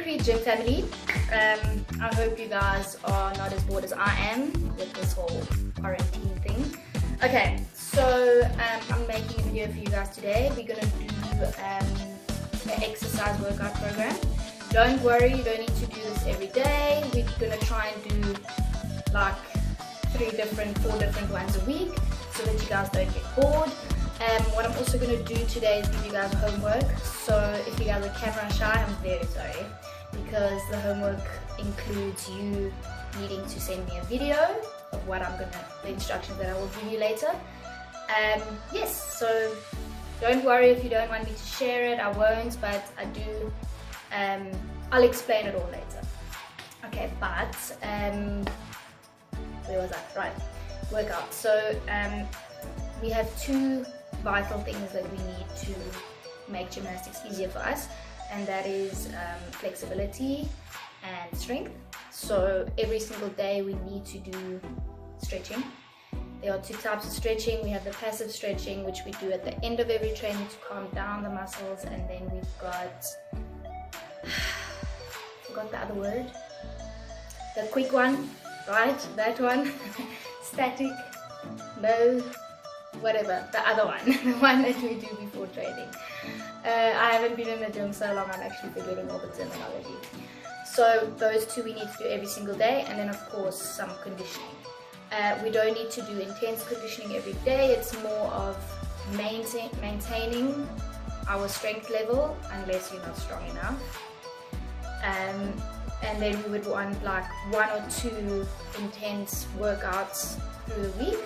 Creed Gym family. I hope you guys are not as bored as I am with this whole quarantine thing. Okay, so I'm making a video for you guys today. We're gonna do an exercise workout program. Don't worry, you don't need to do this every day. We're gonna try and do like 4 different ones a week so that you guys don't get bored. What I'm also going to do today is give you guys homework. So if you guys are camera shy, I'm very sorry, because the homework includes you needing to send me a video of what the instructions that I will give you later. Yes, so don't worry if you don't want me to share it, I won't, but I do. I'll explain it all later. Okay, but where was I? Right, workout. So we have 2 vital things that we need to make gymnastics easier for us, and that is flexibility and strength. So every single day we need to do stretching. There are 2 types of stretching. We have the passive stretching, which we do at the end of every training to calm down the muscles, and then we've got forgot the other word, the quick one, right, that one. Static, no, whatever, the other one, the one that we do before training. I haven't been in the gym so long, I'm actually forgetting all the terminology. So those 2 we need to do every single day, and then of course some conditioning. We don't need to do intense conditioning every day. It's more of maintaining our strength level unless you're not strong enough. And then we would want like 1 or 2 intense workouts through the week,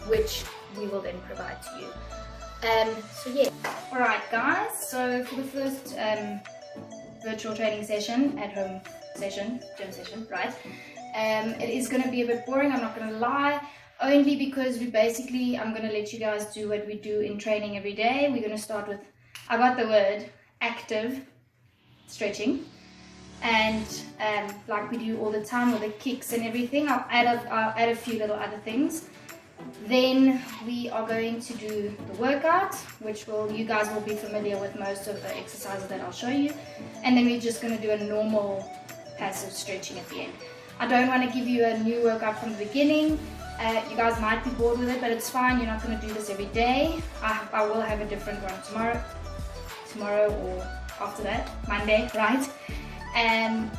which we will then provide to you. So yeah, alright guys, so for the first virtual training session, at home session, gym session, right, it is going to be a bit boring, I'm not going to lie, only because I'm going to let you guys do what we do in training every day. We're going to start with, I got the word, active stretching, and like we do all the time with the kicks and everything. I'll add a few little other things. Then we are going to do the workout, which you guys will be familiar with most of the exercises that I'll show you, and then we're just going to do a normal passive stretching at the end. I don't want to give you a new workout from the beginning. You guys might be bored with it, but it's fine. You're not going to do this every day. I will have a different one tomorrow or after that, Monday, right? And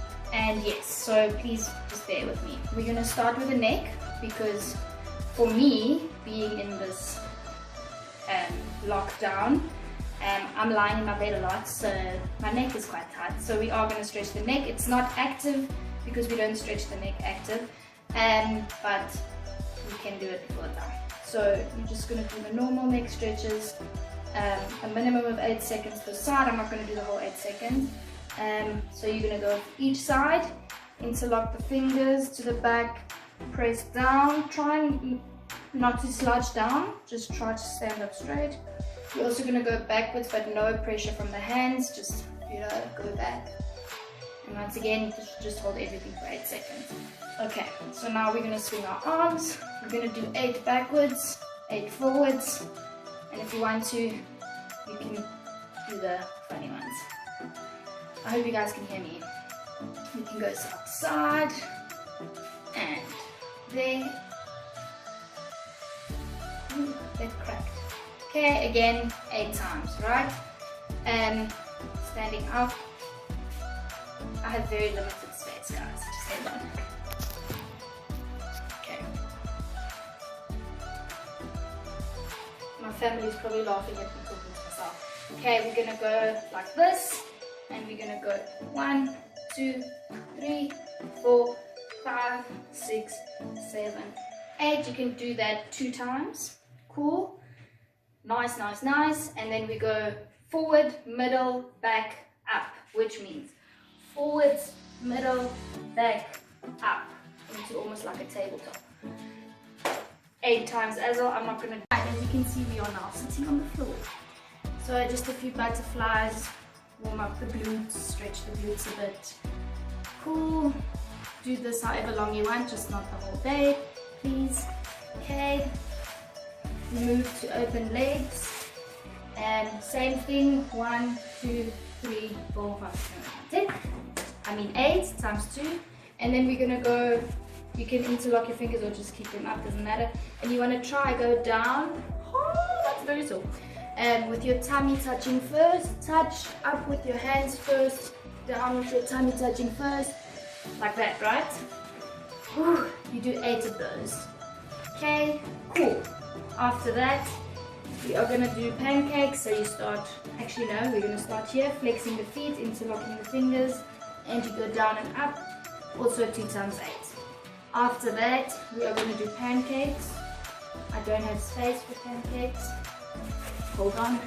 yes, so please just bear with me. We're going to start with the neck, because for me, being in this lockdown, I'm lying in my bed a lot, so my neck is quite tight. So we are going to stretch the neck. It's not active because we don't stretch the neck active, but we can do it before that. So you're just going to do the normal neck stretches, a minimum of 8 seconds per side. I'm not going to do the whole 8 seconds. So you're going to go each side, interlock the fingers to the back, press down, try not to slouch down, just try to stand up straight. You're also going to go backwards, but no pressure from the hands, just, go back. And once again, just hold everything for 8 seconds. Okay, so now we're going to swing our arms. We're going to do 8 backwards, 8 forwards, and if you want to, you can do the funny ones. I hope you guys can hear me. You can go side to side, and there. Ooh, that cracked. Okay, again, 8 times, right? Standing up. I have very limited space, guys. Just hold on. Okay. My family is probably laughing at me talking to myself. Okay, we're gonna go like this, and we're gonna go 1, 2, 3, 4, 5, 6, 7, 8. You can do that 2 times. Cool. Nice, nice, nice. And then we go forward, middle, back, up, which means forwards, middle, back, up, into almost like a tabletop. 8 times as well. I'm not going to. As you can see, we are now sitting on the floor. So just a few butterflies, warm up the glutes, stretch the glutes a bit. Cool. Do this however long you want, just not the whole day, please. Okay. Move to open legs. And same thing, 1, 2, 3, 4, 5, 6, 7, 8, 10. I mean 8 times 2. And then we're gonna go, you can interlock your fingers or just keep them up, doesn't matter. And you wanna try go down, oh, that's very sore. With your tummy touching first, touch up with your hands first, down with your tummy touching first, like that, right? Whew, you do 8 of those. Okay, cool. After that, we are gonna do pancakes. So you start, actually no, we're gonna start here, flexing the feet, interlocking the fingers, and you go down and up, also 2 times 8. After that, we are gonna do pancakes. I don't have space for pancakes. Hold on.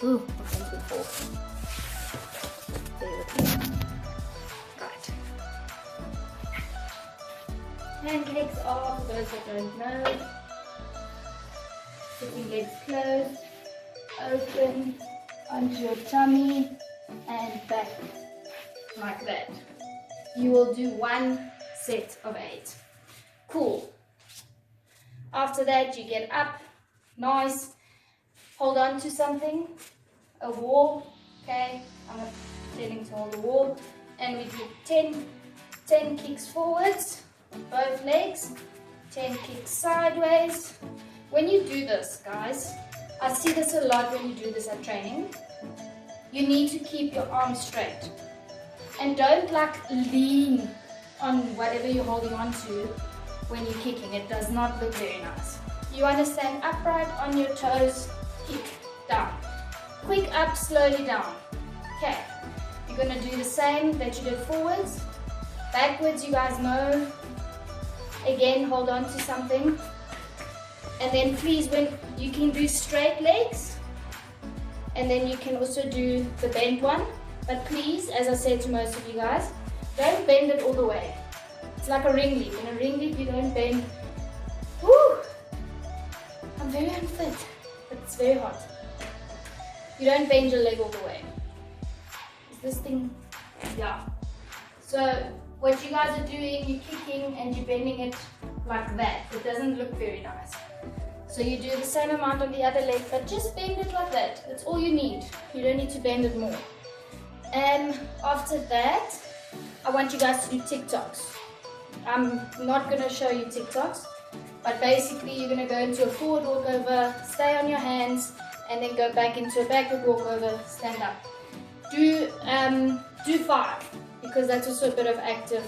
Ooh, I think we fall. Bear with me. Right. Pancakes are, for those that don't know, sitting legs closed, open onto your tummy and back like that. You will do 1 set of 8. Cool. After that, you get up, nice, hold on to something, a wall, okay, I'm pretending to hold the wall, and we do 10 kicks forwards, both legs, 10 kicks sideways. When you do this, guys, I see this a lot when you do this at training, you need to keep your arms straight. And don't like lean on whatever you're holding on to when you're kicking. It does not look very nice. You want to stand upright on your toes, kick, down. Quick up, slowly down. Okay, you're going to do the same that you did forwards. Backwards, you guys know. Again, hold on to something. And then please, when you can do straight legs, and then you can also do the bent one. But please, as I said to most of you guys, don't bend it all the way. It's like a ring leap. In a ring leap, you don't bend. Woo! I'm very unfit, but it's very hot. You don't bend your leg all the way. Is this thing? Yeah. So what you guys are doing, you're kicking and you're bending it like that. It doesn't look very nice. So you do the same amount on the other leg, but just bend it like that. That's all you need. You don't need to bend it more. And after that, I want you guys to do TikToks. I'm not going to show you TikToks, but basically you're going to go into a forward walkover, stay on your hands, and then go back into a backward walkover, stand up. Do 5, because that's also a bit of active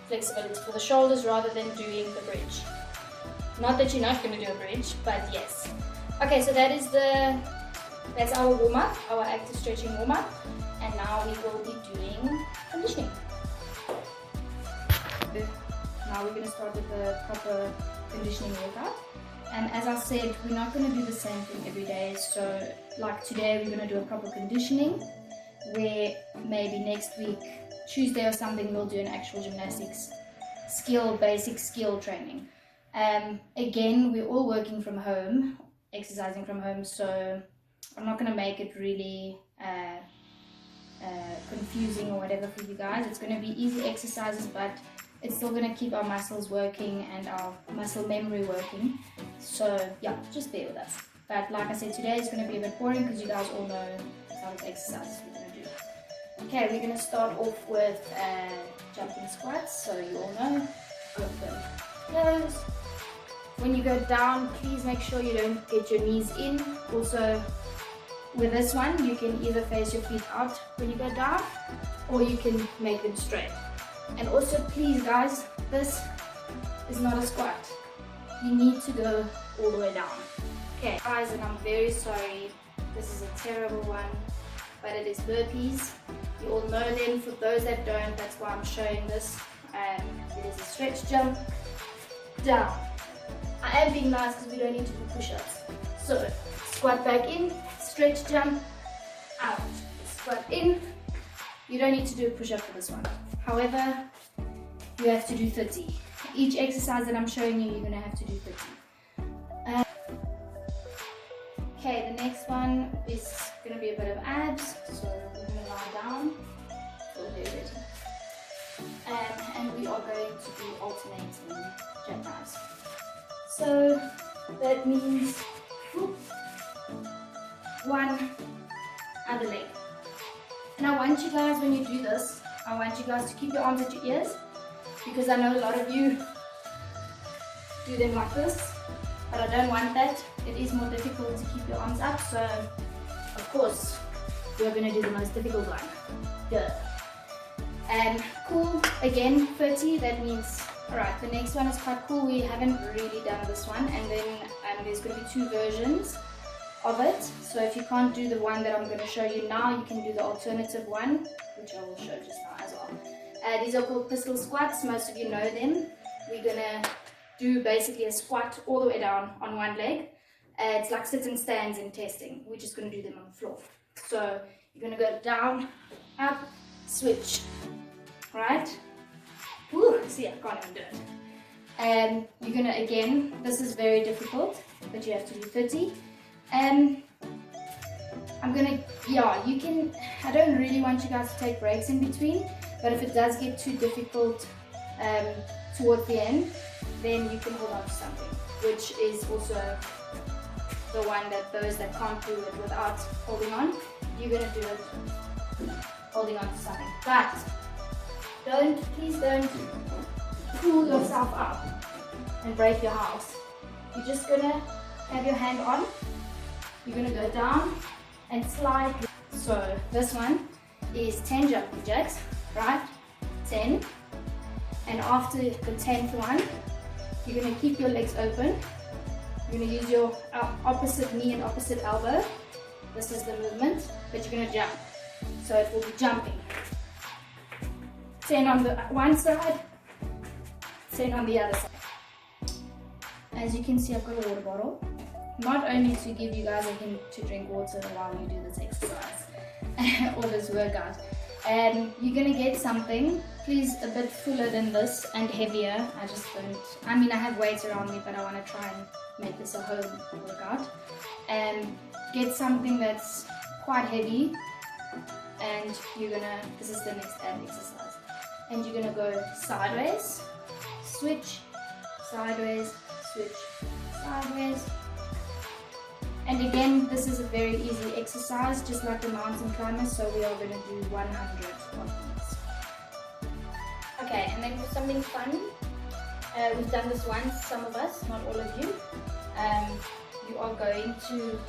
flexibility for the shoulders rather than doing the bridge. Not that you're not going to do a bridge, but yes. Okay, so that's our warm-up, our active stretching warm-up. And now we will be doing conditioning. Now we're going to start with the proper conditioning workout. And as I said, we're not going to do the same thing every day. So like today, we're going to do a proper conditioning, where maybe next week, Tuesday or something, we'll do an actual gymnastics basic skill training. Again, we're all working from home, exercising from home, so I'm not going to make it really confusing or whatever for you guys. It's going to be easy exercises, but it's still going to keep our muscles working and our muscle memory working. So yeah, just bear with us. But like I said, today is going to be a bit boring because you guys all know some of the exercises we're going to do. Okay, we're going to start off with jumping squats. So you all know, open, close. When you go down, please make sure you don't get your knees in. Also, with this one, you can either face your feet out when you go down, or you can make them straight. And also, please guys, this is not a squat. You need to go all the way down. Okay, guys, and I'm very sorry. This is a terrible one, but it is burpees. You all know them. For those that don't, that's why I'm showing this. It is a stretch jump, down. I am being nice because we don't need to do push-ups. So, squat back in, stretch jump, out. Squat in. You don't need to do a push-up for this one. However, you have to do 30. Each exercise that I'm showing you, you're going to have to do 30. Okay, the next one is going to be a bit of abs. So, we're going to lie down. Feel very ready. And we are going to do alternating jackknives. So that means, whoop, one other leg. And I want you guys, when you do this, I want you guys to keep your arms at your ears, because I know a lot of you do them like this, but I don't want that. It is more difficult to keep your arms up, so of course we're going to do the most difficult one. Duh. And cool, again 30, that means, alright, the next one is quite cool. We haven't really done this one, and then there's going to be 2 versions of it. So if you can't do the one that I'm going to show you now, you can do the alternative one, which I will show just now as well. These are called pistol squats. Most of you know them. We're going to do basically a squat all the way down on one leg. It's like sit and stands in testing. We're just going to do them on the floor. So you're going to go down, up, switch, right? Woo, see, I can't even do it. And you're going to, again, this is very difficult, but you have to do 30. I'm gonna, yeah, you can, I don't really want you guys to take breaks in between, but if it does get too difficult towards the end, then you can hold on to something, which is also the one that those that can't do it without holding on, you're gonna do it holding on to something. But please don't pull yourself up and break your house. You're just gonna have your hand on. You're going to go down and slide. So this one is 10 jumping jacks, right? 10. And after the 10th one, you're going to keep your legs open. You're going to use your opposite knee and opposite elbow. This is the movement, but you're going to jump. So it will be jumping. 10 on the one side, 10 on the other side. As you can see, I've got a water bottle. Not only to give you guys a hint to drink water while you do this exercise or this workout. And you're going to get something, please, a bit fuller than this and heavier. I just don't, I mean, I have weights around me, but I want to try and make this a home workout. And get something that's quite heavy, and you're going to, this is the next ab exercise. And you're going to go sideways, switch, sideways, switch, sideways. And again, this is a very easy exercise, just like the mountain climbers, so we are going to do 100 of these. Okay, and then for something fun, we've done this once, some of us, not all of you. You are going to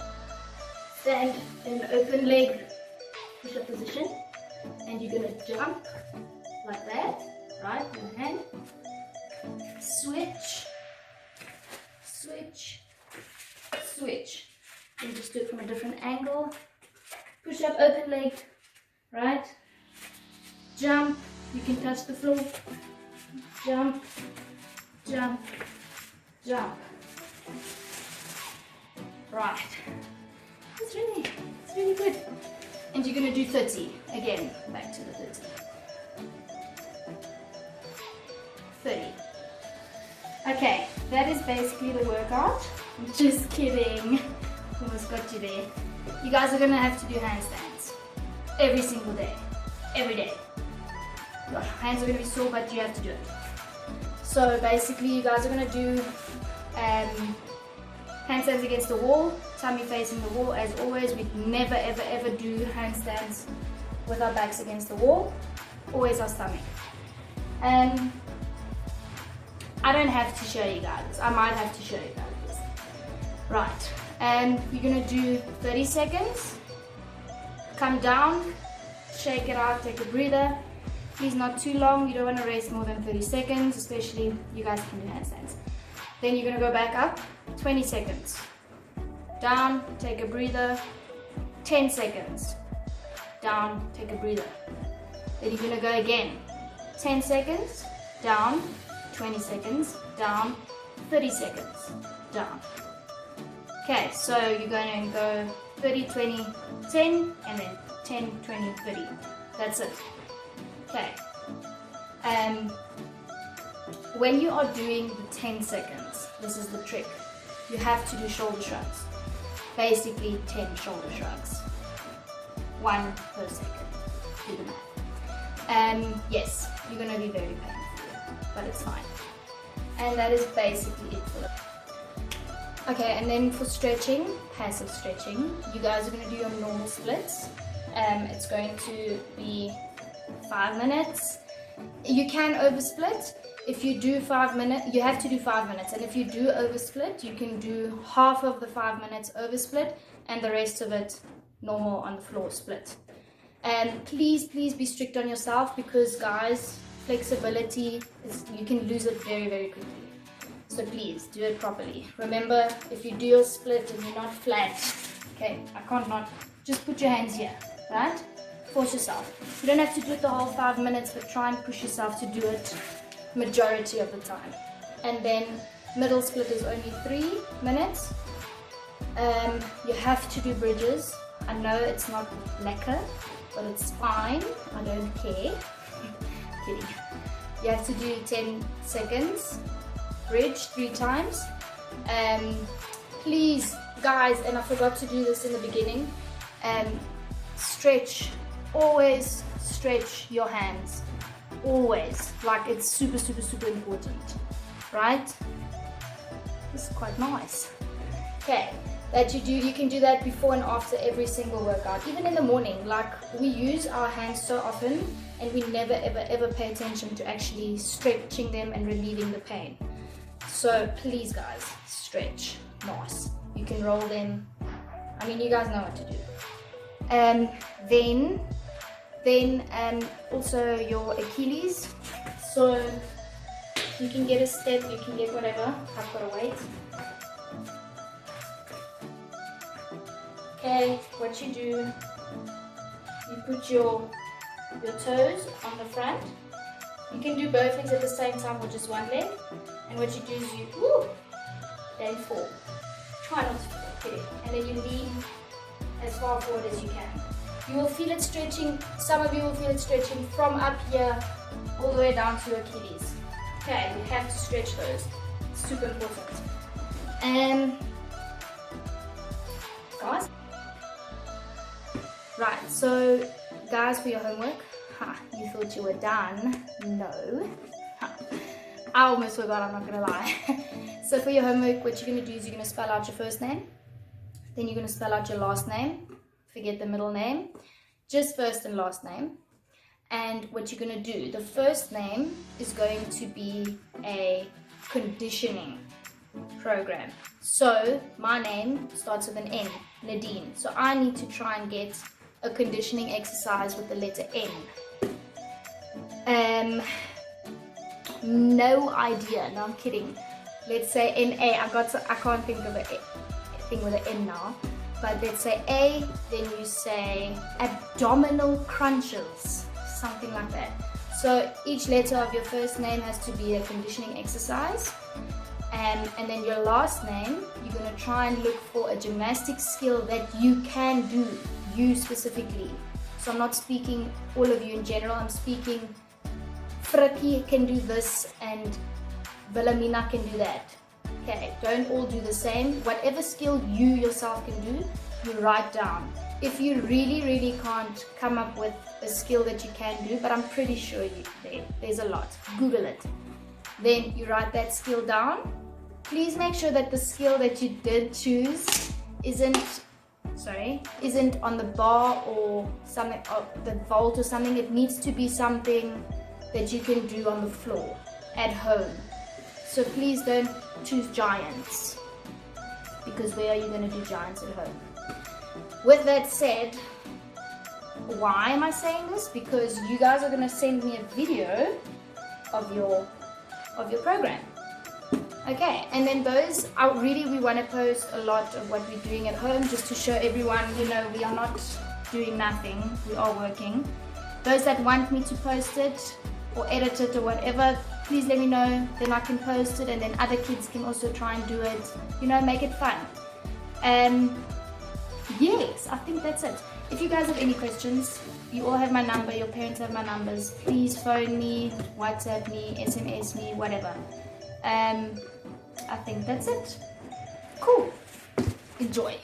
stand in open leg push-up position, and you're going to jump like that, right, in the hand, switch, switch, switch. And just do it from a different angle. Push up, open leg, right? Jump, you can touch the floor. Jump, jump, jump. Right. It's really good. And you're gonna do 30. Again, back to the 30. 30. Okay, that is basically the workout. Just kidding. Almost got you there. You guys are going to have to do handstands every single day, every day. Your hands are going to be sore, but you have to do it. So basically you guys are going to do handstands against the wall, tummy facing the wall. As always, we never ever ever do handstands with our backs against the wall, always our stomach. I don't have to show you guys, I might have to show you guys. Right. And you're going to do 30 seconds, come down, shake it out, take a breather. Please not too long, you don't want to rest more than 30 seconds, especially you guys can do handstands. Then you're going to go back up, 20 seconds, down, take a breather, 10 seconds, down, take a breather. Then you're going to go again, 10 seconds, down, 20 seconds, down, 30 seconds, down. Okay, so you're going to go 30, 20, 10, and then 10, 20, 30. That's it. Okay. When you are doing the 10 seconds, this is the trick. You have to do shoulder shrugs. Basically 10 shoulder shrugs. 1 per second. Do the math. Yes, you're going to be very painful, but it's fine. And that is basically it for the Okay, and then for stretching, passive stretching, you guys are going to do your normal splits. It's going to be 5 minutes. You can oversplit. If you do 5 minutes, you have to do 5 minutes. And if you do oversplit, you can do half of the 5 minutes oversplit and the rest of it normal on the floor split. And please be strict on yourself, because guys, flexibility is, you can lose it very quickly. So please do it properly. Remember, if you do your split and you're not flat, okay, I can't not, just put your hands here, right? Force yourself. You don't have to do it the whole 5 minutes, but try and push yourself to do it majority of the time. And then middle split is only 3 minutes. You have to do bridges. I know it's not lekker, but it's fine. I don't care. Kidding. You have to do 10 seconds. Bridge 3 times. Please, guys, and I forgot to do this in the beginning, stretch. Always stretch your hands. Always. Like, it's super important. Right? This is quite nice. Okay. That you can do that before and after every single workout, even in the morning. Like, we use our hands so often and we never ever pay attention to actually stretching them and relieving the pain. So please guys, stretch. Nice. You can roll them. I mean, you guys know what to do. Then also your Achilles. So you can get a step, you can get whatever. I've got a weight. Okay, what you do, you put your toes on the front. You can do both legs at the same time or just one leg. And what you do is you, then fall. Try not to fall, kidding. And then you lean as far forward as you can. You will feel it stretching, some of you will feel it stretching from up here all the way down to your Achilles. Okay, you have to stretch those. It's super important. And guys, right, so guys, for your homework, you thought you were done. No. I almost forgot, I'm not gonna lie. So for your homework, what you're gonna do is you're gonna spell out your first name, then you're gonna spell out your last name, forget the middle name, just first and last name. And what you're gonna do, the first name is going to be a conditioning program. So my name starts with an N, Nadine. So I need to try and get a conditioning exercise with the letter N. No idea. No, I'm kidding. Let's say NA. I can't think of a thing with an N now. But let's say A, then you say abdominal crunches, something like that. So each letter of your first name has to be a conditioning exercise. And then your last name, you're going to try and look for a gymnastic skill that you can do, you specifically. So I'm not speaking all of you in general, I'm speaking Frikkie can do this and Wilhelmina can do that. Okay, don't all do the same. Whatever skill you yourself can do, you write down. If you really can't come up with a skill that you can do, but I'm pretty sure there's a lot, Google it. Then you write that skill down. Please make sure that the skill that you did choose isn't on the bar or something, or the vault or something. It needs to be something that you can do on the floor at home. So please don't choose giants, because where are you going to do giants at home? With that said, why am I saying this? Because you guys are going to send me a video of your program. Okay, and then those are really, we want to post a lot of what we're doing at home, just to show everyone, we are not doing nothing, we are working. Those that want me to post it or edit it or whatever, please let me know, then I can post it, and then other kids can also try and do it, make it fun. Yes, I think that's it. If you guys have any questions, you all have my number, your parents have my numbers, please phone me, WhatsApp me, SMS me, whatever. I think that's it. Cool. Enjoy.